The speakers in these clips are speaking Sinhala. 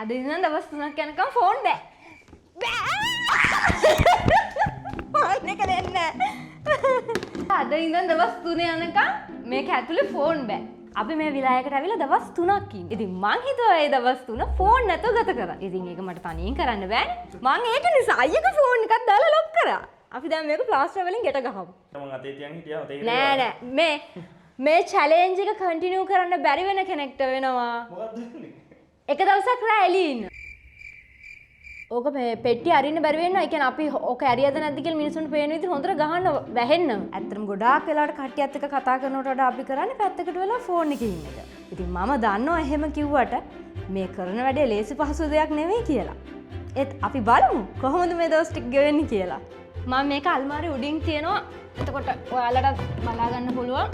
අද ඉඳන් දවස් 3ක් යනකම් ෆෝන් බෑ. ෆෝන් එක දෙන්න. අද ඉඳන් දවස් 3 යනකම් මේක ඇතුලේ ෆෝන් බෑ. අපි මේ විලායකට ඇවිල්ලා දවස් 3ක් ඉන්නේ. ඉතින් මං හිතුවා ඒ දවස් 3 ෆෝන් නැතුව ගත කරා. ඉතින් ඒක මට තනියෙන් කරන්න බෑනේ. මං ඒක නිසා අයියගේ ෆෝන් එකක් දාලා ලොක් කරා. අපි දැන් මේක ප්ලාස්ටර් වලින් ගෙට ගහමු. මම අතේ තියන් හිටියා ඔතේ නෑ මේ චැලෙන්ජ් එක කන්ටිනියු කරන්න බැරි වෙන කෙනෙක්ට වෙනවා. මොකක්ද වෙන්නේ? එක දවසක් රෑ එළියේ ඉන්න. ඕක මේ පෙට්ටිය අරින්න බැරි වෙනවා. ඒ කියන්නේ අපි ඕක ඇරියද නැද්ද කියලා මිනිස්සුන්ට පේන විදිහට හොඳට ගහන්න වැහෙන්න. ඇත්තටම ගොඩාක් වෙලාවට කට්ටියත් එක්ක කතා කරනකොට වඩා අපි කරන්නේ පැත්තකට වෙලා ෆෝන් එකේ ඉන්න එක. ඉතින් මම දන්නවා එහෙම කිව්වට මේ කරන වැඩේ ලේසි පහසු දෙයක් නෙවෙයි කියලා. ඒත් අපි බලමු කොහොමද මේ දවස් ටික ගෙවෙන්නේ කියලා. මම මේක අල්මාරිය උඩින් තියනවා. එතකොට ඔයාලට බලා ගන්න පුළුවන්.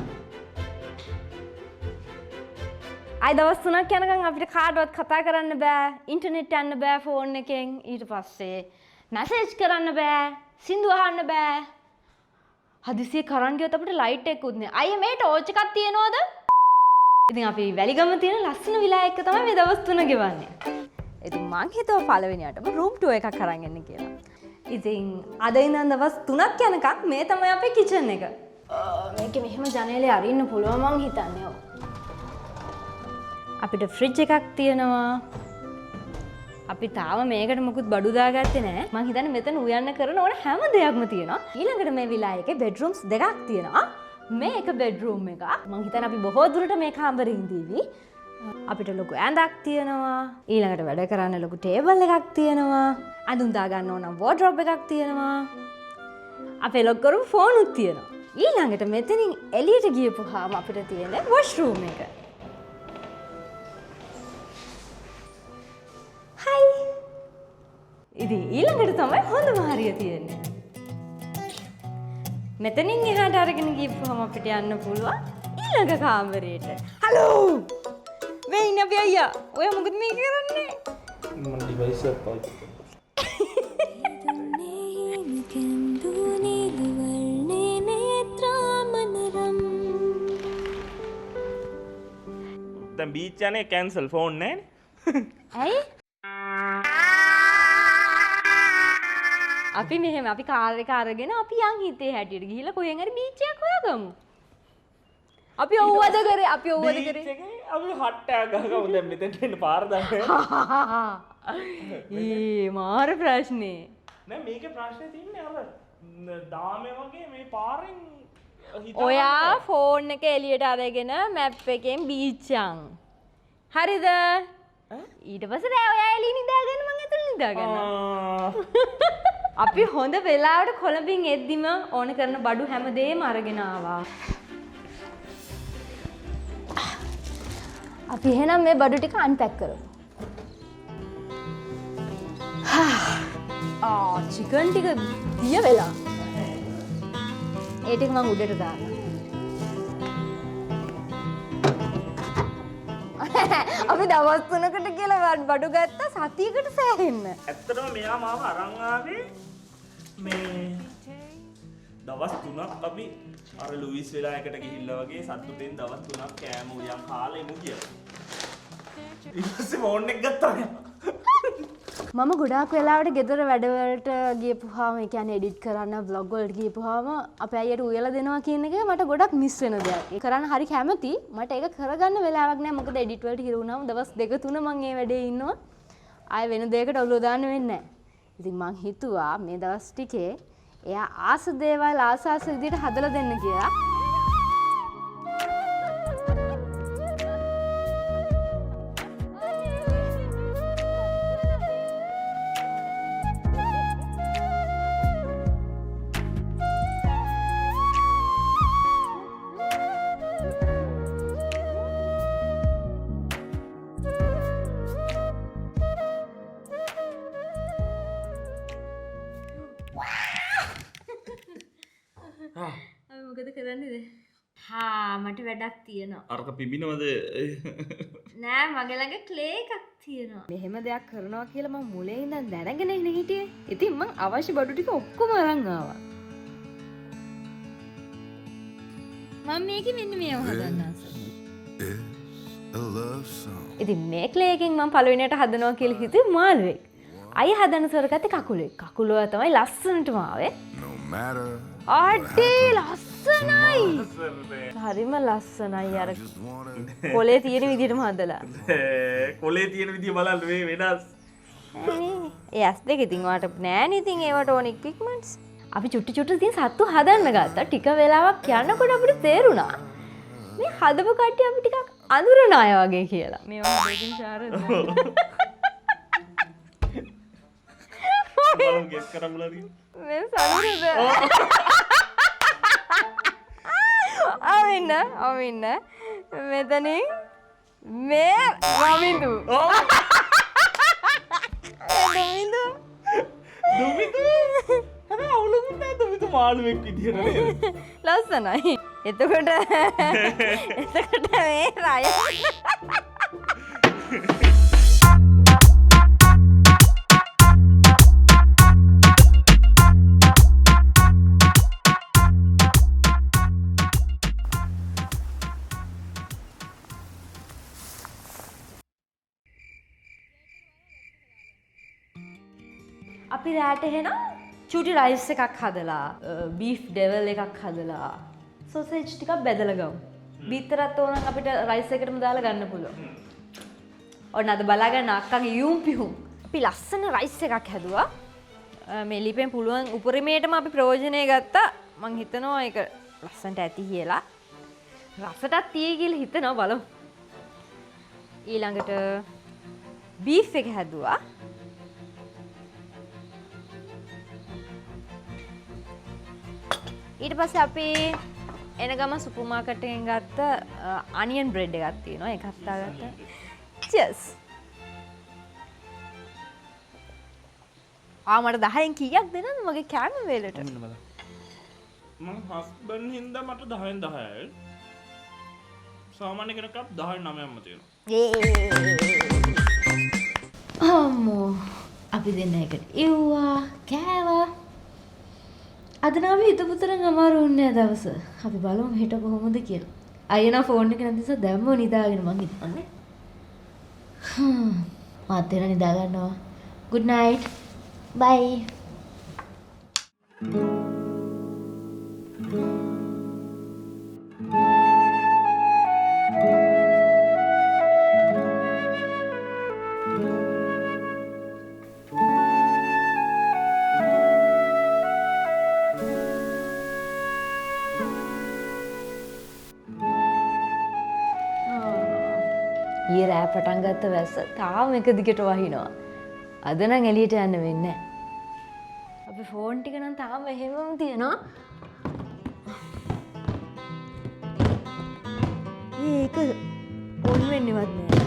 අයි දවස් 3ක් යනකම් අපිට කාටවත් කතා කරන්න බෑ, ඉන්ටර්නෙට් යන්න බෑ ෆෝන් එකෙන්. ඊට පස්සේ මැසේජ් කරන්න බෑ, සින්දු අහන්න බෑ. හදිසියෙ කරන් ගියොත් අපිට ලයිට් එකකුත් නෑ. අයියේ මේ ටෝච් එකක් තියනවද? ඉතින් අපි වැලිගම තියෙන ලස්සන විලා එක තමයි මේ දවස් 3 ගෙවන්නේ. ඉතින් මං හිතුවා පළවෙනියටම රූම් ටූර් එකක් අරන් එන්න කියලා. ඉතින් අද ඉඳන් දවස් 3ක් යනකම් මේ තමයි අපේ කිචන් එක. මේකේ මෙහෙම ජනේලේ අරින්න පුළුවන් මං හිතන්නේ. අපිට ෆ්‍රිජ් එකක් තියෙනවා. අපි තාම මේකට මොකුත් බඩු දාගත්තේ නැහැ. මං හිතන්නේ මෙතන උයන්න කරන ඕන හැම දෙයක්ම තියෙනවා. ඊළඟට මේ විලා එකේ බෙඩ්රූම්ස් දෙකක් තියෙනවා. මේක බෙඩ්රූම් එකක්. මං හිතන්නේ අපි බොහෝ දුරට මේ කාමරේ ඉඳීවි. අපිට ලොකු ඇඳක් තියෙනවා. ඊළඟට වැඩ කරන්න ලොකු ටේබල් එකක් තියෙනවා. අඳුන් දා ගන්න ඕන වෝඩ්‍රොබ් එකක් තියෙනවා. අපේ ලොක් කරපු ෆෝන් උත් තියෙනවා. ඊළඟට මෙතනින් එළියට ගියපුවාම අපිට තියෙන වොෂ්රූම් එක. හයි. ඉතින් ඊළඟට තමයි හොඳම හරිය තියෙන්නේ. මෙතනින් එහාට අරගෙන ගියපුවාම අපිට යන්න පුළුවන් ඊළඟ කාමරේට. හලෝ. මේ ඉන්න අපි අයියා. ඔය මොකද මේ කරන්නේ? මම ඩිවයිස් එක පාවිච්චි කරනවා. දැන් බීච් යන්නේ කැන්සල් ෆෝන් නැහැනේ. ඇයි? අපි මෙහෙම අපි කාර් එක අරගෙන අපි යන් හිතේ හැටියට ගිහිල්ලා කොහෙන් හරි බීච් එකක් හොයාගමු. අපි ඔව්වද කරේ අපි ඔව්වද කරේ? බීච් එකේ අපි හට්ටයක් ගහගමු දැන් මෙතෙන්ට එන්න පාර දාන්න. මාර ප්‍රශ්නේ. නෑ මේකේ ප්‍රශ්නේ තියන්නේ අර දාමේ වගේ මේ පාරෙන් ඔයා ෆෝන් එක එළියට අරගෙන මැප් එකෙන් බීච් යන්. හරිද? ඊට පස්සේ රෑ ඔයා එළිය නිදාගන්න මං ඇතුළේ නිදාගන්නවා. අපි හොඳ වෙලාවට කොළඹින් එද්දිම ඕන කරන බඩු හැමදේම අරගෙන ආවා. අපි එහෙනම් මේ බඩු ටික අන්පැක් කරමු. චිකන් ටික දිය වෙලා. ඒ ටික මං උඩට දානවා. අපි දවස් 3කට කියලා බඩු ගත්තා සතියකට සෑහෙන්න. ඇත්තටම මෙයා මාව අරන් ආවේ මේ දවස් 3ක් අපි අර ලුයිස් වෙලා එකට ගිහිල්ලා වගේ සතුටෙන් දවස් 3ක් කෑම උයන් කාලා එමු කියලා. ඊට පස්සේ ෆෝන් එක ගත්තා. මම ගොඩාක් වෙලාවට ගෙදර වැඩවලට ගියපුවාම ඒ කියන්නේ එඩිට් කරන්න vlog වලට ගියපුවාම අපේ අයියට උයලා දෙනවා කියන එක මට ගොඩක් මිස් වෙන දෙයක්. ඒක කරන්න හරි කැමති. මට ඒක කරගන්න වෙලාවක් නැහැ. මොකද එඩිට් වලට හිර වුණාම දවස් 2-3 මම මේ වැඩේ ඉන්නවා. ආයෙ වෙන දෙයකට ඔළුව දාන්න වෙන්නේ නැහැ. ඉතින් මං හිතුවා මේ දවස් ටිකේ එයා ආස දේවල් ආසාස විදිහට හදලා දෙන්න කියලා. මොකද කරන්නේද? මට වැඩක් තියෙනවා. අරක පිබිනවද? නෑ මගේ ළඟ ක්ලේ එකක් තියෙනවා. මෙහෙම දෙයක් කරනවා කියලා මම මුලින් ඉඳන් දැනගෙන ඉන්නේ හිටියේ. ඉතින් මං අවශ්‍ය බඩු ටික ඔක්කොම අරන් ආවා. මම මේකේ මෙන්න මේව හදන්න ආසයි. a love song. ඉතින් මේ ක්ලේ එකෙන් මම පළවෙනියට හදනවා කියලා හිතුවේ මාළුවෙක්. අය හදන සොරගත්තේ කකුලෙක්. කකුලව තමයි ලස්සනටම ආවේ. No matter අඩේ ලස්සනයි. හරිම ලස්සනයි අර just wanna කොලේ තියෙන විදිහටම හදලා. කොලේ තියෙන විදිය බලන්න මේ වෙනස්. ඒ ඇස් දෙක ඉතින් වාට නෑනේ ඉතින් ඒවට ඕනික් පිග්මන්ට්ස්. අපි චුට්ටු චුට්ටු ඉතින් සත්තු හදන්න ගත්තා. ටික වෙලාවක් යනකොට අපිට තේරුණා මේ හදපු කට්ටිය අපි ටිකක් අඳුරන අය වගේ කියලා. මේවා හදකින් ශාරද. බලමු ගෙස් කරමුලා තියෙන. මේ සනුරද. අවින්න මෙතනින් මේ රවින්දු. රවින්දු. දුමිතු. හැබැයි අවුලුකුත් නැහැ දුමිතු මාළුවෙක් විදියට නේද? ලස්සනයි. එතකොට මේ රය අපි රෑට එහෙනම් චූටි රයිස් එකක් හදලා බීෆ් ඩෙවල් එකක් හදලා සොසේජ් ටිකක් බෙදලා ගමු. බීතරත් ඕන නම් අපිට රයිස් එකටම දාලා ගන්න පුළුවන්. ඔන්න අද බලාගන්න අක්කගේ යූම් පිහුම්. අපි ලස්සන රයිස් එකක් හැදුවා. මේ ලිපෙන් පුළුවන් උපරිමයටම අපි ප්‍රයෝජනය ගත්තා. මං හිතනවා ඒක ලස්සනට ඇති කියලා. රසටත් තියෙයි කියලා හිතනවා බලමු. ඊළඟට බීෆ් එක හැදුවා. ඊට පස්සේ අපි එන ගම සුපර් මාකට් එකෙන් ගත්ත අනියන් බ්‍රෙඩ් එකක් තියෙනවා. ඒක හදාගත්තා. චීස්. මට 10න් කීයක් දෙනවද මගේ කෑම වේලට? මෙන්න බලන්න. මම හස්බන්ඩ් හින්දා මට 10න් 10යි. සාමාන්‍ය කෙනෙක්ට 10න් 9ක්ම තියෙනවා. අම්මෝ අපි දෙන්න එකට ඉව්වා කෑවා. අද නම් හිතපු තරම් අමාරු වුණේ නැහැ දවස. අපි බලමු හෙට කොහොමද කියලා. අයියනා ෆෝන් එක නැති නිසා දැම්ම නිදාගෙන මං හිතන්නේ. මාත් එන නිදා ගන්නවා. good night. bye. ඊයේ රෑ පටන් ගත්ත වැස්ස තාම එක දිගට වහිනවා. අද නම් එළියට යන්න වෙන්නේ නැහැ. අපි ෆෝන් ටික නම් තාම එහෙමම තියෙනවා. ඒක ඔන් වෙන්නේවත් නෑ.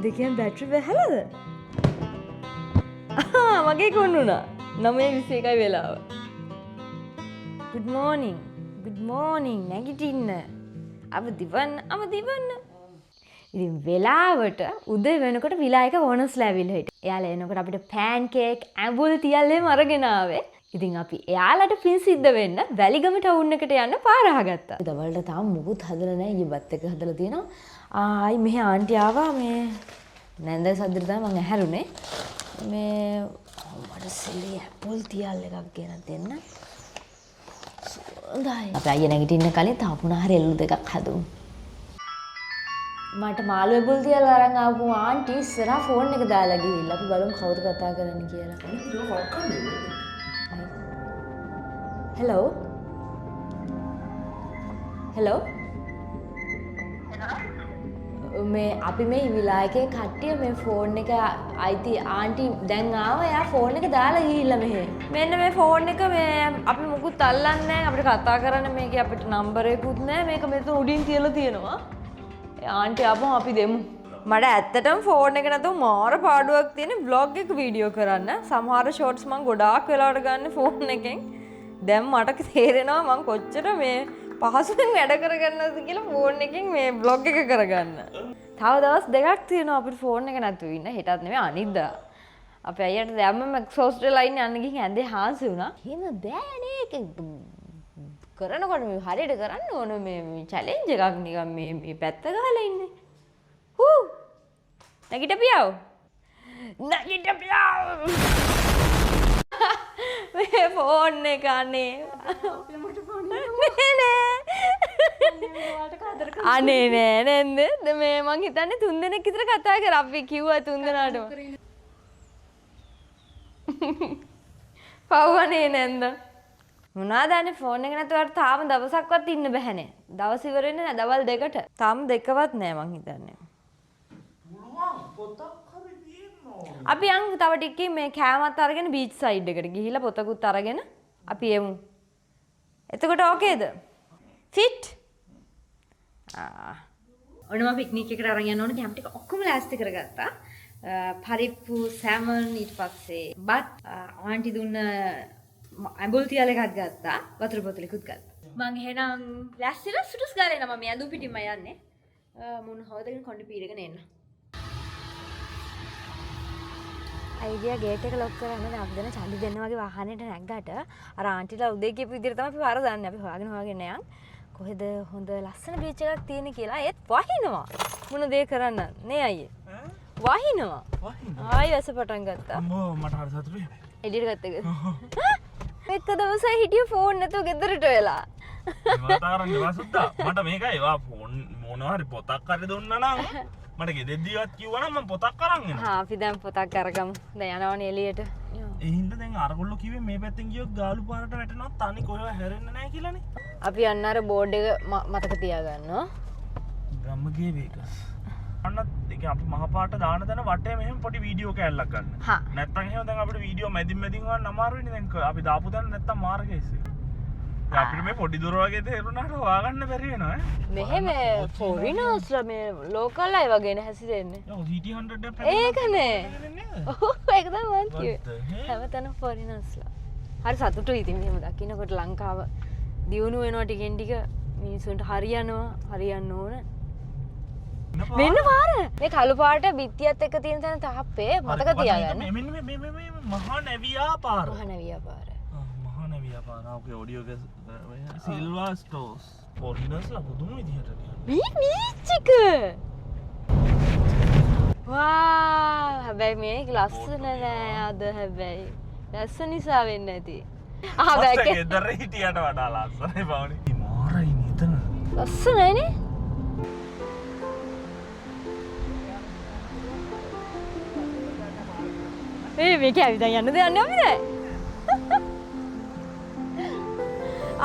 දෙකෙන් බැටරි වැහලද? මගේ කොන් වුණා. 9:21යි වෙලාව. good morning නැගිටින්න. අවදිවන්න. ඉතින් වෙලාවට උදේ වෙනකොට විලායක වොනස්ලා ඇවිල්ලා හිටියා. එයාලා එනකොට අපිට පෑන් කේක් ඇඹුල් තියල්ලේම අරගෙන ආවේ. ඉතින් අපි එයාලට පින් සිද්ධ වෙන්න වැලිගම ටවුන් එකට යන්න පාර අහගත්තා. දවල්ට තාම මුකුත් හදලා නැහැ. ඊබත් එක හදලා තියෙනවා. ආයි මෙහි ආන්ටි ආවා මේ නැන්ද සද්දට තමයි මම ඇහැරුනේ. මේ මට සිලි ඇපල් තියල් එකක් ගෙනත් දෙන්න. හොඳයි. අපි අයියා නැගිටින්න කලින් තාපුණා හරි එළු දෙකක් හදමු. මට මාළු එබුල් තියලා අරන් ආපු ආන්ටි ඉස්සරහා ෆෝන් එක දාලා ගිහිල්ලා අපි බලමු කවුද කතා කරන්නේ කියලා. හෙලෝ. මේ අපි මේ විලායකේ කට්ටිය මේ ෆෝන් එක අයිති ආන්ටි දැන් ආවා. එයා ෆෝන් එක දාලා ගිහිල්ලා මෙහෙ. මෙන්න මේ ෆෝන් එක මේ අපි මුකුත් අල්ලන්නේ නැහැ. අපිට කතා කරන්න මේකේ අපිට නම්බරේකුත් නැහැ. මේක මෙතන උඩින් තියලා තියෙනවා. ආන්ටි ආපහු අපි දෙමු. මට ඇත්තටම ෆෝන් එක නැතුව මාර පාඩුවක් තියෙන vlog එක වීඩියෝ කරන්න. සමහර ෂෝට්ස් මම ගොඩාක් වෙලාවට ගන්න ෆෝන් එකෙන්. දැන් මට තේරෙනවා මම කොච්චර මේ පහසුවෙන් වැඩ කරගන්නවද කියලා ෆෝන් එකෙන් මේ vlog එක කරගන්න. තව දවස් දෙකක් තියෙනවා අපිට ෆෝන් එක නැතුව ඉන්න. හෙටත් නෙමෙයි අනිද්දා. අපි අයියට දැම්මම එක්සෝස්ට් වෙලා ඉන්නේ යන්න ගිහින් ඇඳේ හාන්සි වුණා. එහෙම බෑනේ ඒක කරනකොට මේ හරියට කරන්න ඕන මේ චැලෙන්ජ් එකක් නිකන් මේ පැත්ත ගහලා ඉන්නේ. හූ. නැගිටපියව. මේ ෆෝන් එක අනේ. අනේ නෑ නේද? මේ මං හිතන්නේ 3 දෙනෙක් විතර කතා කරා. අපි කිව්වා 3 දෙනාටම. පව්වනේ නැන්ද? මොනවාදනේ ෆෝන් එක නැතුවට තාම දවසක්වත් ඉන්න බැහැනේ. දවස් ඉවර වෙන්නේ නැහැ දවල් 2ට. තාම 2වත් නෑ මං හිතන්නේ. පුළුවන් පොතක් හරි තියෙන්න ඕනේ. අපි යන් තව ටිකකින් මේ කෑමත් අරගෙන බීච් සයිඩ් එකට ගිහිල්ලා පොතකුත් අරගෙන අපි එමු. එතකොට ඕකේද? ෆිට්? ඔන්න මම පික්නික් එකට අරන් යන්න ඕනේ. කැම්ප් ටික ඔක්කොම ලෑස්ති කරගත්තා. පරිප්පු, සැමන් ඊට පස්සේ බත් ආන්ටි දුන්න ඇඹුල් තියල එකක් ගත්තා. වතුර බෝතලෙකුත් ගත්තා. මං එහෙනම් ලෑස්තිලා සුටුස් ගාලා එනවා. මම ඇඳුම් පිටින්ම යන්නේ. මුණ හොදගෙන කොණ්ඩේ පීරගෙන එන්න. අයිඩියා ගේට් එක ලොක් කරන්න දැන් අපි දෙන චන්දි දෙන්න වගේ වාහනේට නැග්ගට අර ආන්ටිලා උදේ කියපු විදිහට තමයි අපි පාර දාන්නේ. අපි හොයාගෙන යන්. කොහෙද හොඳ ලස්සන බීච් එකක් තියෙන්නේ කියලා ඒත් වහිනවා. මොන දේ කරන්න නේ අයියේ? වහිනවා. ආයි වැස පටන් ගත්තා. අම්මෝ මට හරි සතුටුයි. එළියට ගත්තද? එක දවසයි හිටිය ෆෝන් නැතුව ගෙදරට වෙලා. මට තරන්නේ වසුද්දා. මට මේකයි ඒවා ෆෝන් මොනවා හරි පොතක් හරි දුන්නා නම් මට ගෙදෙද්දිවත් කිව්වා නම් මම පොතක් අරන් එනවා. හා අපි දැන් පොතක් අරගමු. දැන් යනවනේ එළියට. ඒ හින්දා දැන් අරගොල්ලෝ කිව්වේ මේ පැත්තෙන් ගියොත් ගාලු පාරට වැටෙනවා තනි කොහෙව හැරෙන්න නැහැ කියලානේ. අපි යන්න අර බෝඩ් එක මතක තියාගන්නවා. ගම්මගේ වේගස්. අන්නත් ඒක අපි මහපාට දාන තැන වටේ මෙහෙම පොඩි වීඩියෝ කෑල්ලක් ගන්න. හා. නැත්තම් එහෙම දැන් අපිට වීඩියෝ මැදින් ගන්න අමාරුයිනේ දැන් අපි දාපු තැන නැත්තම් මාර්ගය ඉස්සේ. දැන් අපිට මේ පොඩි දුර වගේ තේරුණාට හොයාගන්න බැරි වෙනවා ඈ. මෙහෙම ෆොරිනර්ස්ලා මේ ලෝකල් අය වගේනේ හැසිරෙන්නේ. ඔව් CT100 එක ඒකනේ. නේද? ඔව් ඒක තමයි මම කිව්වේ. හැමතැනම ෆොරිනර්ස්ලා. හරි සතුටුයි ඉතින් මෙහෙම දකින්නකොට ලංකාව දියුණු වෙනවා ටිකෙන් ටික මිනිස්සුන්ට හරියන්න ඕන. මෙන්න පාර. මේ කළු පාට බිත්තියත් එක්ක තියෙන තැන තාප්පේ මතක තියාගන්න. මෙන්න මේ මහා නැවියා පාර. මහා නැවියා පාර. මහා නැවියා පාර. ඔකේ ඔඩියෝ එක සිල්වා ස්ටෝර්ස්. ෆොරිනර්ස්ලා පුදුම විදිහට මේ බීච් එක. වා! හැබැයි මේක ලස්සන නෑ අද හැබැයි. ලස්සන නිසා වෙන්නේ නැති. හැබැයි ගෙදර හිටියට වඩා ලස්සනයි බවනේ. මාරයි නිතන. ලස්සනයිනේ. මේක ඇවිදන් යන්න දෙයක් නෑ අපි දැන්.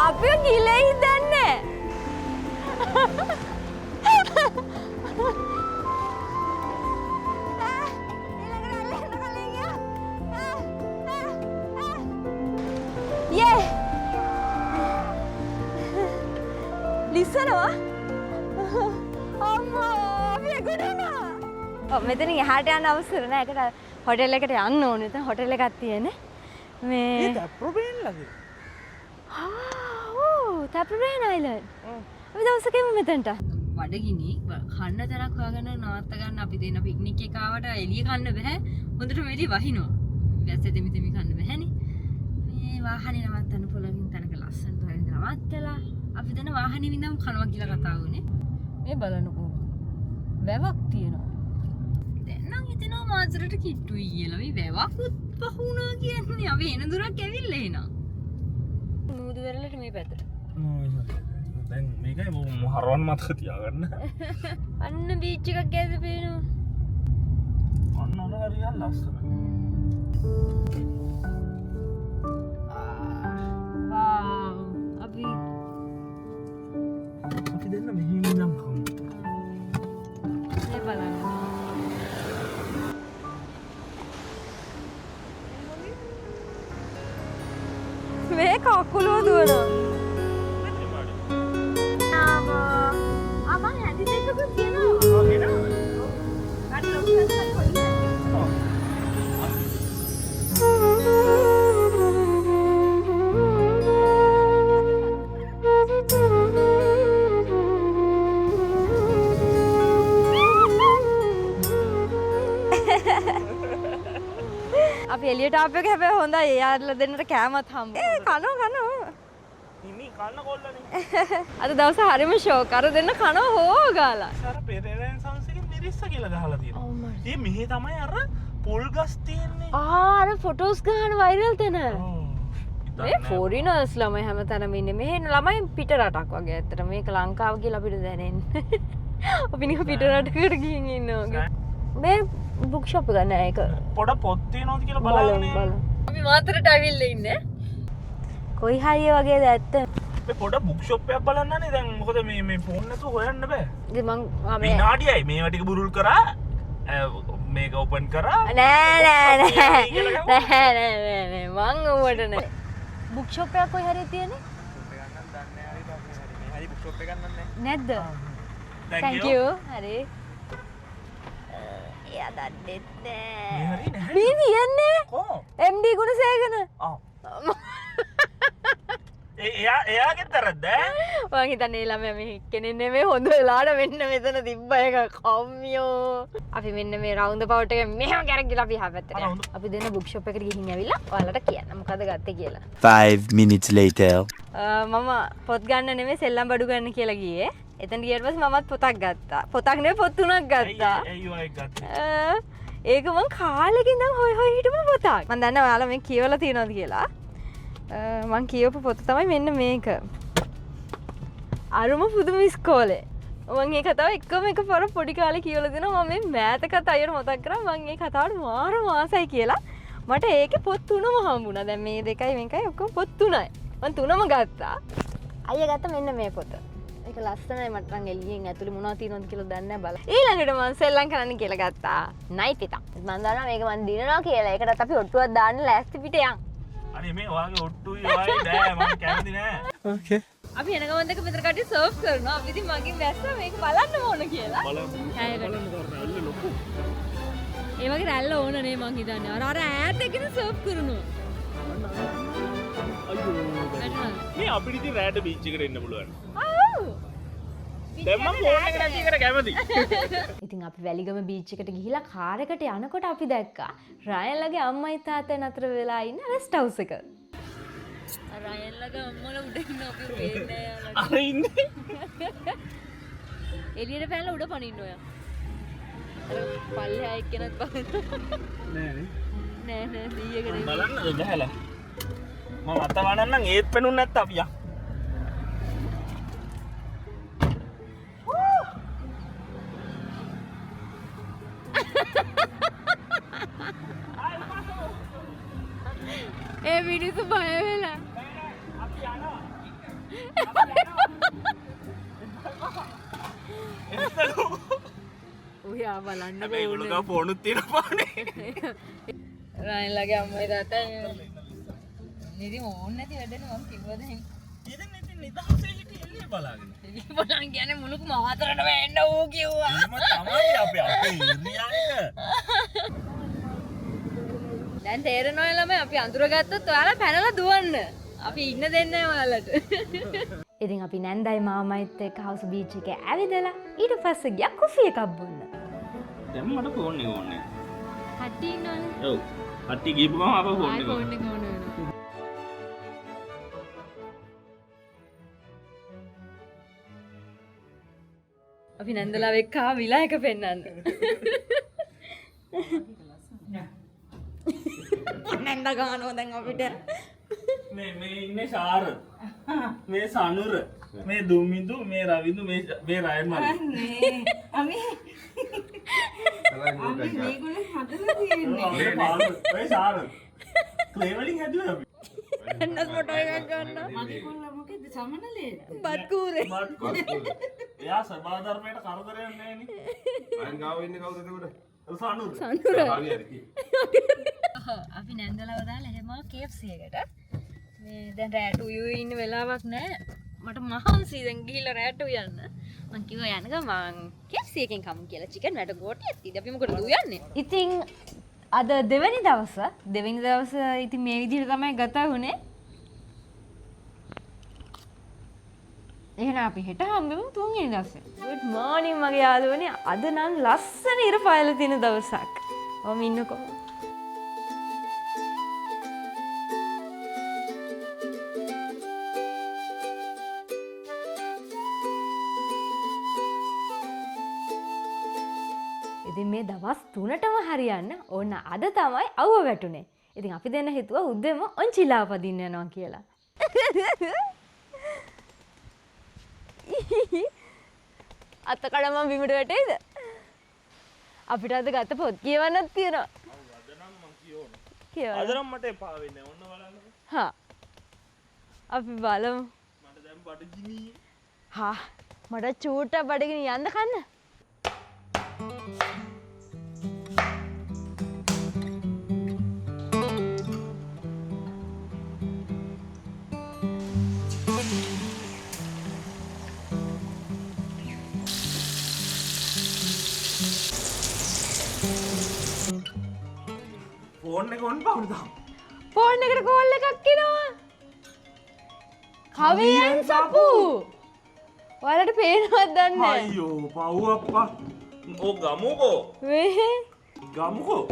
අපි ගිලේ හිටන්නේ. යේ. ලිස්සනවා. අම්මා අපි ගොඩනවා. ඔව් මෙතනින් එහාට යන්න අවසර නෑ. ඒකට හොටෙල් එකට යන්න ඕනේ. එතන හොටෙල් එකක් තියෙන්නේ. මේ ඒක ප්‍රොබේන් ලගේ. ඔව් තප්පරේන් අයිලන්ඩ්. අපි දවසක එමු මෙතනට. බඩගිනි කන්න තරක් හොයාගෙන නවත්ත ගන්න අපි දෙන පික්නික් එක ආවට එළිය කන්න බෑ. හොඳට මෙලි වහිනවා. වැස්ස දෙමි කන්න බෑනේ. මේ වාහනේ නවත්තන්න පුළුවන් තැනක ලස්සනට නවත්තලා අපි දෙන වාහනේ වින්දම් කනවා කියලා කතා වුණේ. මේ බලන්නකෝ. වැවක් තියෙනවා. දැන් නම් හිතෙනවා මාසරට කිට්ටුයි කියලා. මේ වැවකුත් පහුණා කියන්නේ. අපි එන දුරක් ඇවිල්ලා එනවා. නූදු වෙරළට මේ පැත්තට. දැන් මේකයි හරවන් මතක තියාගන්න. අන්න බීච් එකක් ඇද පේනවා. අන්න ඔන හරියන් ලස්සනයි. වාව්. අපි දෙන්න මෙහෙම ඉඳන් කමු. මේ බලන්න. මේ කකුලෝ දුවනවා. අමන් හැදි දෙකකුත් කියනවා. අපි එළියට ආපු එක හැබැයි හොඳයි. යාළුවලා දෙන්නට කෑමත් හම්බ. කනවා. ඉමි කන්න කොල්ලනේ. අද දවස හරිම ෂෝක්. අර දෙන්න කනවා හෝ ගාලා. අර පෙරේරෙන් සංසකේ මිරිස්ස කියලා ගහලා තියෙනවා. ඒ මෙහි තමයි අර පොල් ගස් තියෙන්නේ. අර ෆොටෝස් ගන්න වයිරල් තැන. මේ ෆෝරිනර්ස් ළමයි හැමතැනම ඉන්නේ. මෙහෙ ළමයි පිට රටක් වගේ. ඇත්තට මේක ලංකාව කියලා අපිට දැනෙන්නේ. අපි නිකන් පිට රටකට ගිහින් ඉන්නවා වගේ. මේ බුක් ෂොප් එක නෑ ඒක. පොඩ පොත් තියෙනවද කියලා බලන්න. අපි මාතරට ඇවිල්ලා ඉන්නේ. කොයි හරිය වගේද ඇත්ත? මේ පොඩ බුක් ෂොප් එකක් බලන්නනේ දැන් මොකද මේ ෆෝන් නැතුව හොයන්න බෑ. ඉතින් මං විනාඩියයි මේවා ටික බුරුල් කරා මේක ඕපන් කරා නෑ මං ඔවට නෑ. බුක් ෂොප් එකක් කොයි හරිය තියෙන්නේ? හරි බුක් ෂොප් එකක් නැද්ද? thank you. හරි. එයා දන්නෙත් නෑ. මේ කියන්නේ MD ගුණසේකන. එයාගේ තරද මං හිතන්නේ ළමයා මේ කෙනෙක් නෙමෙයි හොඳ වෙලාවට මෙන්න මෙතන තිබ්බ එක කම්මියෝ. අපි මෙන්න මේ රවුන්ඩ් පවුට් එක මෙහෙම කරගිලා අපි හැපැත්තට යනවා. අපි දෙන බුක් ෂොප් එකට ගිහින් ඇවිල්ලා ඔයාලට කියන්න මොකද ගත්තේ කියලා. 5 minutes later. මම පොත් ගන්න නෙමෙයි සෙල්ලම් බඩු ගන්න කියලා ගියේ. එතන ගියට පස්සේ මමත් පොතක් ගත්තා. පොතක් නෙමෙයි පොත් තුනක් ගත්තා. ඒක මං කාලෙකින් ඉඳන් හොය හිටපු පොතක්. මං දන්නවා ඔයාලා මේ කියවලා තියෙනවද කියලා. මං කියවපු පොත තමයි මෙන්න මේක. අරුම පුදුම ඉස්කෝලේ. මං මේ කතාව එකම එක පාර පොඩි කාලේ කියවලා දෙනවා. මම මේ මෑත කතා අයියට මතක් කරා මං මේ කතාවට මාර මාසයි කියලා. මට ඒකේ පොත් තුනම හම්බුණා. දැන් මේ දෙකයි මේකයි ඔක්කොම පොත් තුනයි. මං තුනම ගත්තා. අයියා ගත්ත මෙන්න මේ පොත. ඒක ලස්සනයි මට නම් එළියෙන් ඇතුලේ මොනවද තියෙනවද කියලා දන්නේ නැහැ බලන්න. ඊළඟට මං සෙල්ලම් කරන්න කියලා ගත්තා. නයිට් එක. මං දන්නවා මේක මං දිනනවා කියලා. ඒකටත් අපි ඔට්ටුවක් දාන්න ලෑස්ති පිට යන්. අනේ මේ ඔයාගේ ඔට්ටුයි වයි නෑ මම කැමති නෑ. Okay. අපි එන ගමන් දෙක මෙතන කට්ටිය සර්ව් කරනවා. අපි ඉතින් මගෙන් දැස්සා මේක බලන්න ඕන කියලා. බලන්න කරන්න ලොකු. ඒ වගේ රැල්ල ඕන නේ මං හිතන්නේ. අර ඈත් එක්කන සර්ව් කරනවා. මේ අපිට ඉතින් රෑට බීච් එකට එන්න පුළුවන්. ආව්. දැන් මම ෆෝන් එක නැති එකට කැමති. ඉතින් අපි වැලිගම බීච් එකට ගිහිලා කාර් එකට යනකොට අපි දැක්කා රයන්ලගේ අම්මයි තාත්තයි නතර වෙලා ඉන්න රෙස්ට් හවුස් එක. රයන්ලගේ අම්මලා උඩ ඉන්න අපි පේන්නේ නැහැ. අර ඉන්නේ. එළියට පැනලා උඩ පනින්න ඔයා. අර පල්ලෙහා එක්කෙනත් බලන්න. නෑ නෑ දීයකට බලන්නද බහැලා. මම අත වනන්නම් ඒත් පෙනුන්නේ නැත්නම් අපි යන්. ඒ මිනිස්සු බය වෙලා. අපි යනවා. ඔයා බලන්න හැබැයි ඒගොල්ලෝ ගාව ෆෝනුත් තියෙනවානේ. රයන්ලගේ අම්මයි තාත්තයි නිදි ඕන් නැති වැඩනේ මම කිව්වද එහෙනම්. ඉතින් නිදහසේ හිටියේ බලාගෙන. බලන් කියන්නේ මුළුක මාතරට වෙන්න ඕ කිව්වා. එහෙම තමයි අපේ ඉරියා එක. දැන් තේරෙනවද ළමයි අපි අඳුරගත්තොත් ඔයාලා පැනලා දුවන්න. අපි ඉන්න දෙන්නේ ඔයාලට. ඉතින් අපි නැන්දයි මාමයිත් එක්ක හවුස් බීච් එකේ ඇවිදලා ඊට පස්සේ ගියා කොෆි එකක් බොන්න. දැන් මට ෆෝන් එක ඕනේ. කට්ටි ඉන්නවනේ. ඔව්. කට්ටි ගිහපු ගමන් අපේ ෆෝන් එක ඕනේ. ඕන වෙනවා. අපි නැන්දලා එක්ක විලා එක පෙන්නන්න. නැන්ද ගානවා දැන් අපිට. මේ ඉන්නේ ශාර. මේ සනුර. මේ දුමිදු මේ රවිදු මේ රයන් මල්ලි. අපි මේගොල්ලෝ හදලා තියෙන්නේ. ඔය ශාර. ක්ලේ වලින් හැදුවා අපි. නැන්ද ෆොටෝ එකක් ගන්න. මගේ කොල්ල මොකද සමනලේ? බත් කූරේ. එයා සබා ධර්මයට කරදරයක් නැහැ නේ. මං ගාව ඉන්නේ කවුද එතකොට? සනුර. සනුර. හරියට. අපි නැන්දලව දාලා එහෙම KFC එකට. මේ දැන් රැට උයු ඉන්න වෙලාවක් නැහැ. මට මහන්සි දැන් ගිහිල්ලා රැට උයන්න. මං කිව්වා යන්න ගමන් KFC එකෙන් කමු කියලා චිකන් රැට ගෝටියක් තියෙද අපි මොකටද උයන්නේ? ඉතින් අද දෙවෙනි දවස ඉතින් මේ විදිහට තමයි ගත වුනේ. එහෙනම් අපි හෙට හම්බෙමු තුන්වෙනි දවසේ. good morning මගේ යාළුවනේ. අද නම් ලස්සන ඉර පායලා තියෙන දවසක්. ඔහොම ඉන්නකෝ. දවස් 3ටම හරියන්න ඕන්න අද තමයි අවුව වැටුනේ. ඉතින් අපි දෙන්න හිතුවා උදේම ඔන්චිලා පදින්න යනවා කියලා. අතකඩ මම බිමට වැටෙයිද? අපිට අද ගත පොත් කියවන්නත් තියෙනවා. කියවන්න. අද නම් මට එපා වෙන්නේ. ඔන්න බලන්න. හා. අපි බලමු. මට දැන් බඩගිනි. හා මට චූට්ටක් බඩගිනි යන්න කන්න. ෆෝන් එක ඔන් පවුද? ෆෝන් එකට කෝල් එකක් එනවා. කවියන් සපු. ඔයාලට පේනවද දන්නේ නැහැ. අයියෝ පව් අප්පා. ඕ ගමුකෝ. මේ ගමුකෝ.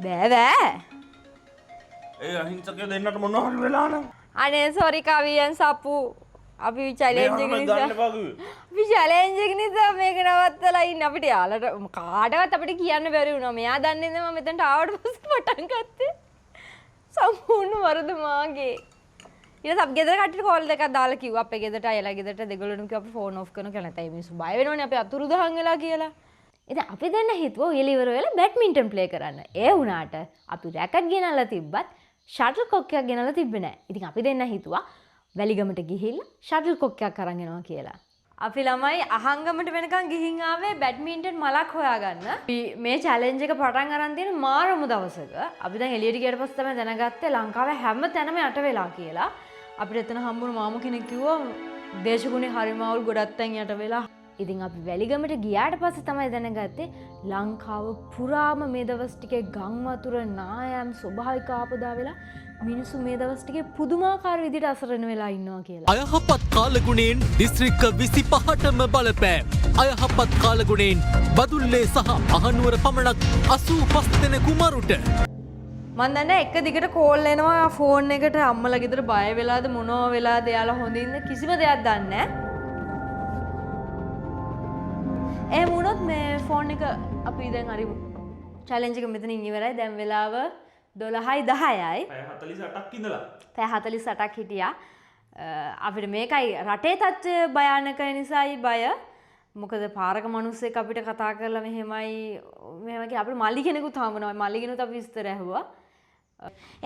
බෑ. ඒ අහිංසකයෝ දෙන්නට මොනවා හරි වෙලා නම්. අනේ සෝරි කවියන් සපු. අපි චැලෙන්ජ් එක ගන්න නිසා එපා කිව්වේ. අපි චැලෙන්ජ් එක නිසා මේක නවත්තලා ඉන්න අපිට යාලට කාටවත් අපිට කියන්න බැරි වුණා. මෙයා දන්නේ නැහැ මම මෙතනට ආවට පස්සේ පටන් ගත්තේ. සම්පූර්ණ වරද මාගේ. ඊට අපි ගෙදර කට්ටියට කෝල් එකක් දාලා කිව්වා අපේ ගෙදරට අයලා ගෙදරට දෙගොල්ලෝම කිව්වා අපි ෆෝන් ඔෆ් කරනවා කියලා. නැත්නම් මිනිස්සු බය වෙනවනේ අපි අතුරුදහන් වෙලා කියලා. ඉතින් අපි දෙන්න හිතුවා ඔයලා ඉවර වෙලා බැඩ්මින්ටන් ප්ලේ කරන්න. ඒ වුණාට අපි රැකට් ගෙනල්ලා තිබ්බත් ෂටල් කොක් එකක් ගෙනල්ලා තිබ්බේ නැහැ. ඉතින් අපි දෙන්න හිතුවා වැලිගමට ගිහිල්ලා ෂටල් කොක් එකක් අරන් එනවා කියලා. අපි ළමයි අහංගමට වෙනකන් ගිහින් ආවේ බැඩ්මින්ටන් මලක් හොයාගන්න. මේ චැලෙන්ජ් එක පටන් අරන් තියෙන මාරම දවසක. අපි දැන් එළියට ගියට පස්සේ තමයි දැනගත්තේ ලංකාවේ හැම තැනම යට වෙලා කියලා. අපිට එතන හම්බුණු මාමු කෙනෙක් කිව්වා දේශගුණේ හරිමාවුල් ගොඩක් තැන් යට වෙලා. ඉතින් අපි වැලිගමට ගියාට පස්සේ තමයි දැනගත්තේ ලංකාව පුරාම මේ දවස් ටිකේ ගම් වතුර නායම් ස්වභාවික ආපදා වෙලා මිනිස්සු මේ දවස් ටිකේ පුදුමාකාර විදිහට අසරණ වෙලා ඉන්නවා කියලා. අයහපත් කාලගුණයෙන් දිස්ත්‍රික්ක 25ටම බලපෑම්. අයහපත් කාලගුණයෙන් බදුල්ලේ සහ අහනුවර පමණක් 85 දෙනෙකු මරුට. මන් දන්නේ එක දිගට කෝල් එනවා ෆෝන් එකට අම්මලා ගෙදර බය වෙලාද මොනවා වෙලාද එයාලා හොඳින්ද කිසිම දෙයක් දන්නේ නැහැ. එහෙම වුණොත් මේ ෆෝන් එක අපි දැන් හරි චැලෙන්ජ් එක මෙතනින් ඉවරයි. දැන් වෙලාව 12:10යි. පැය 48ක් ඉඳලා. පැය 48ක් හිටියා. අපිට මේකයි රටේ තත්ත්වය භයානක නිසායි බය. මොකද පාරක මිනිස්සෙක් අපිට කතා කරලා මෙහෙමයි අපිට මල්ලි කෙනෙකුත් හම්බුණා. මල්ලි කෙනුත් අපි විස්තර ඇහුවා.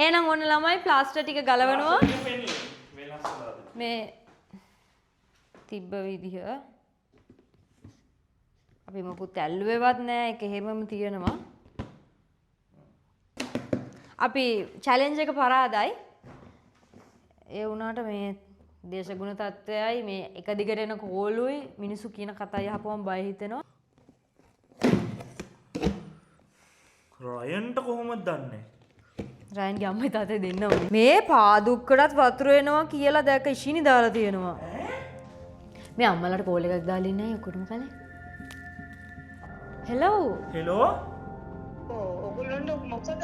එහෙනම් ඔන්න ළමයි ප්ලාස්ටර් ටික ගලවනවා. මේ තිබ්බ විදිහ අපි මොකුත් ඇල්ලුවේවත් නෑ. ඒක එහෙමම තියෙනවා. අපි චැලෙන්ජ් එක පරාදයි. ඒ වුණාට මේ දේශගුණ තත්ත්වයයි මේ එක දිගට එන කෝලුයි මිනිස්සු කියන කතා යහපුවම බය හිතෙනවා. රයන්ට කොහොමද දන්නේ? රයන්ගේ අම්මයි තාත්තයි දෙන්න ඕනේ. මේ පාදුක්කටත් වතුර එනවා කියලා දැක ඉෂිනි දාලා තියෙනවා. මේ අම්මලාට කෝල් එකක් දාලා ඉන්නේ ඔක්කොටම කලින්. හෙලෝ. හෙලෝ. ඔගොල්ලන්ට මොකද?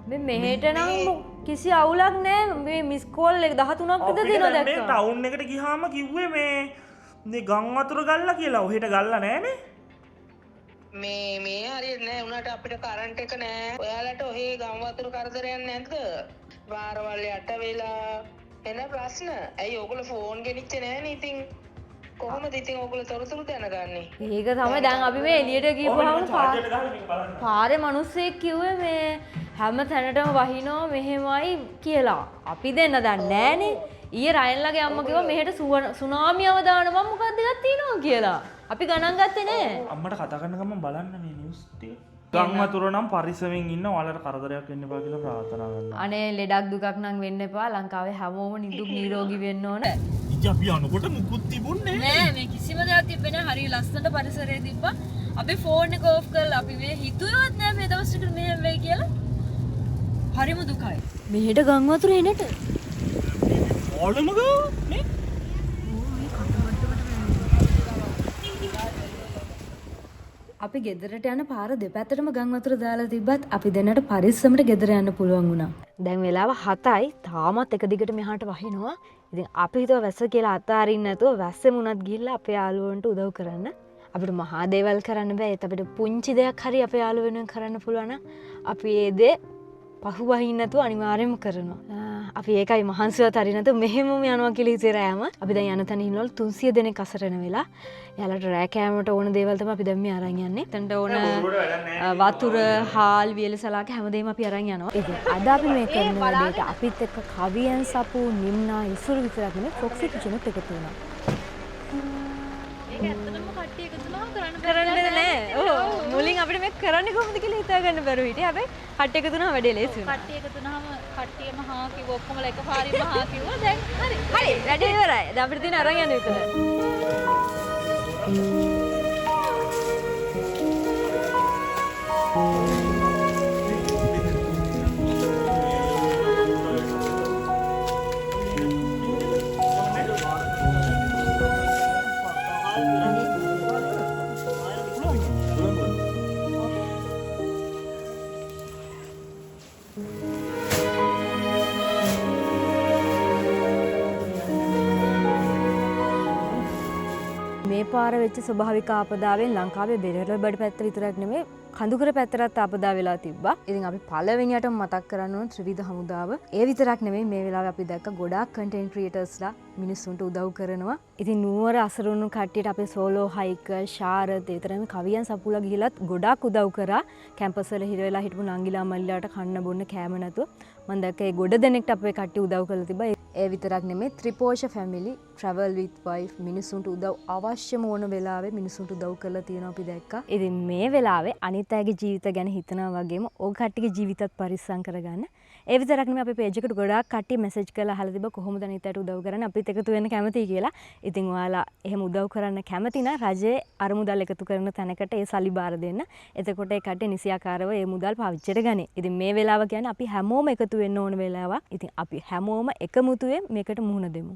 මේ මෙහෙට නම් කිසි අවුලක් නෑ. මේ මිස් කෝල් එක 13ක් විතර දෙනවා දැක්කා. මේ ටවුන් එකට ගියාම කිව්වේ මේ ගම් වතුර ගල්ලා කියලා. ඔහෙට ගල්ලා නෑනේ. මේ හරියට නෑ උනාට අපිට කරන්ට් එක නෑ. ඔයාලට ඔහේ ගම් වතුර කරදරයක් නැද්ද? පාරවල් යට වෙලා එන ප්‍රශ්න. ඇයි ඔයගොල්ලෝ ෆෝන් ගෙනිච්චේ නෑනේ ඉතින්? කොහොමද ඉතින් ඔයගොල්ලෝ තොරතුරු දැනගන්නේ? ඒක තමයි දැන් අපි මේ එළියට ගිහුවාම පාරේ මිනිස්සෙක් කිව්වේ මේ හැම තැනටම වහිනවා මෙහෙමයි කියලා. අපි දෙන්න දන්නේ නෑනේ. ඊයේ රයන්ලගේ අම්මා කිව්වා මෙහෙට සුනාමි අවදානමක් මොකක්ද එකක් තියෙනවා කියලා. අපි ගණන් ගත්තේ නෑ. අම්මට කතා කරන ගමන් බලන්න මේ නිවුස් ටික. ගම් වතුර නම් පරිස්සමෙන් ඉන්න ඔයාලට කරදරයක් වෙන්න එපා කියලා ප්‍රාර්ථනා කරනවා. අනේ ලෙඩක් දුකක් නම් වෙන්න එපා. ලංකාවේ හැමෝම නිදුක් නිරෝගී වෙන්න ඕන. ඉතින් අපි යනකොට මුකුත් තිබුණේ නෑ මේ කිසිම දෙයක් තිබ්බේ නෑ. හරිය ලස්සනට පරිසරය තිබ්බා. අපි ෆෝන් එක ඕෆ් කරලා අපි මේ හිතුවේවත් නෑ මේ දවස් ටික මෙහෙම වෙයි කියලා. හරිම දුකයි. මෙහෙට ගම් වතුර එනට. ඕලමග නේ? අපි ගෙදරට යන පාර දෙපැත්තටම ගම් වතුර දාලා තිබ්බත් අපි දැනට පරිස්සමට ගෙදර යන්න පුළුවන් වුණා. දැන් වෙලාව 7යි. තාමත් එක දිගට මෙහාට වහිනවා. ඉතින් අපි හිතුවා වැස්ස කියලා අතාරින්න නැතුව වැස්සෙම උනත් ගිහිල්ලා අපේ යාළුවන්ට උදව් කරන්න. අපිට මහා දේවල් කරන්න බෑ. ඒත් අපිට පුංචි දෙයක් හරි අපේ යාළුවෝ වෙනුවෙන් කරන්න පුළුවන් නම් අපි ඒ දේ පහුවහින්න නැතුව අනිවාර්යයෙන්ම කරනවා. අපි ඒකයි මහන්සිවත් හරි නැතුව මෙහෙමම යනවා කියලා හිතේ රෑම. අපි දැන් යන තැන ඉන්නවලු 300 දෙනෙක් අසරණ වෙලා. එයාලට රෑ කෑමට ඕන දේවල් තමයි අපි දැන් මේ අරන් යන්නේ. එතනට ඕන වතුර, හාල්, වියලි සලාක හැමදේම අපි අරන් යනවා. ඉතින් අද අපි මේ කරන වැඩේට අපිත් එක්ක කවියන් සපු, නිම්නා, ඉසුරු විතරක් නෙමෙයි ෆොක්සි කිචනුත් එකතු වුණා. ඒක ඇත්තටම කට්ටිය එකතු වුණාම කරන්න නෑ. ඔව් මුලින් අපිට මේක කරන්නේ කොහොමද කියලා හිතා ගන්න බැරුව හිටියේ. හැබැයි කට්ටිය එකතු වුණාම වැඩේ ලේසි වුණා. කට්ටිය එකතු වුණාම කට්ටියම හා කිව්ව ඔක්කොම එකපාරින්ම හා කිව්වා. දැන් හරි. වැඩේ ඉවරයි. දැන් අපිට තියෙන අරන් යන්න විතරයි. මේ පාර වෙච්ච ස්වභාවික ආපදාවෙන් ලංකාවේ බෙරළබඩ පැත්ත විතරක් නෙමෙයි කඳුකර පැත්තටත් ආපදා වෙලා තිබ්බා. ඉතින් අපි පළවෙනියටම මතක් කරන්න ඕන ත්‍රිවිධ හමුදාව. ඒ විතරක් නෙමෙයි මේ වෙලාවේ අපි දැක්ක ගොඩාක් කන්ටෙන්ට් ක්‍රියේටර්ස්ලා මිනිස්සුන්ට උදව් කරනවා. ඉතින් නුවර අසරණු කට්ටියට අපේ සෝලෝ හයික ශාරද ඒතරම කවියන් සපුලා ගිහිලත් ගොඩාක් උදව් කරා. කැම්පස් වල හිර වෙලා හිටපු නංගිලා මල්ලිලාට කන්න බොන්න කෑම නැතුව මම දැක්ක ඒ ගොඩ දෙනෙක්ට අපේ කට්ටිය උදව් කරලා තිබ්බා. ඒ විතරක් නෙමෙයි Thriposha family travel with wife මිනිසුන්ට උදව් අවශ්‍යම ඕන වෙලාවේ මිනිසුන්ට උදව් කරලා තියෙනවා අපි දැක්කා. ඉතින් මේ වෙලාවේ අනිත් අයගේ ජීවිත ගැන හිතනවා වගේම ඕක කට්ටියගේ ජීවිතත් පරිස්සම් කරගන්න. ඒ විතරක් නෙමෙයි අපේ page එකට ගොඩාක් කට්ටිය message කරලා අහලා තිබ්බා කොහොමද අනිත් අයට උදව් කරන්නේ අපිත් එකතු වෙන්න කැමතියි කියලා. ඉතින් ඔයාලා එහෙම උදව් කරන්න කැමති නම් රජයේ අරමුදල් එකතු කරන තැනකට ඒ සල්ලි බාර දෙන්න. එතකොට ඒ කට්ටිය නිසියාකාරව ඒ මුදල් පාවිච්චියට ගන්නේ. ඉතින් මේ වෙලාව කියන්නේ අපි හැමෝම එකතු වෙන්න ඕන වෙලාවක්. ඉතින් අපි හැමෝම එකමුතුවෙන් මේකට මුහුණ දෙමු.